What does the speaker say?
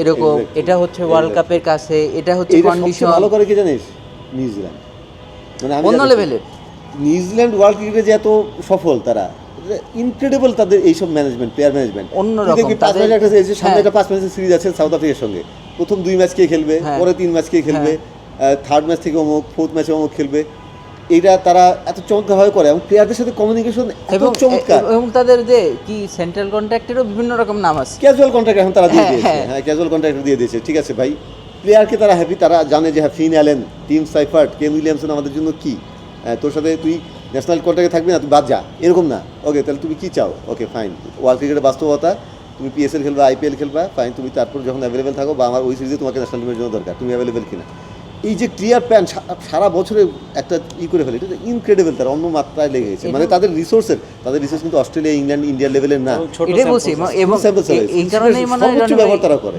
এরকম এটা হচ্ছে ওয়ার্ল্ড কাপের কাছে, এটা হচ্ছে কন্ডিশন ভালো করে কি জানিস, নিউজিল্যান্ড মানে অন্য লেভেলের। নিউজিল্যান্ড ওয়ার্ল্ড ক্রিকেটে যে এত সফল তারা, ইনক্রেডিবল তাদের এইসব ম্যানেজমেন্ট, প্লেয়ার ম্যানেজমেন্ট। অন্যরকম তাদের একটা সামনে একটা 5 ম্যাচের সিরিজ আছে সাউথ আফ্রিকার সঙ্গে, প্রথম 2 ম্যাচ কে খেলবে, পরে 3 ম্যাচ কে খেলবে, থার্ড ম্যাচ থেকে অমুক, ফোর্থ ম্যাচে অমুক খেলবে, এইটা তারা এত চমৎকারভাবে করে এবং প্লেয়ারদের সাথে কমিউনিকেশন এত চমৎকার। এবং তাদের যে কি সেন্ট্রাল কন্ট্রাক্টেরও বিভিন্ন রকম নাম আছে, ক্যাজুয়াল কন্ট্রাক্ট এখন তারা দিয়ে দিয়েছে, হ্যাঁ ক্যাজুয়াল কন্ট্রাক্ট দিয়ে দিয়েছে, ঠিক আছে ভাই। প্লেয়ারকে তারা হ্যাপি, তারা জানে যে হ্যাঁ Finn Allen, Tim Seifert, Kane Williamson আমাদের জন্য কি, তোর সাথে তুই ন্যাশনাল কন্ট্রাক্টে থাকবি না, তুই বাদ যা, এরকম না। ওকে তাহলে তুমি কি চাও, ওকে ফাইন, ওয়ার্ল্ড ক্রিকেটের বাস্তবতা, তুমি পিএসএল খেলবা, আইপিএল খেলবা, ফাইন, তুমি তারপর যখন অ্যাভেলেবেল থাকো বা আমার ওই সিরিজে তোমাকে ন্যাশনাল টিমের জন্য দরকার, তুমি অ্যাভেলেবেল কিনা, এই যে ক্লিয়ার প্ল্যান সারা বছরে একটা করে ফেলে, এটা ইনক্রেডিবল, তার অন্য মাত্রায় লেগে গেছে। মানে তাদের রিসোর্স কিন্তু অস্ট্রেলিয়া, ইংল্যান্ড, ইন্ডিয়ার লেভেলের না, এটাই বলছি। এবং এই কারণেই মনে হয় ব্যবহার তারা করে।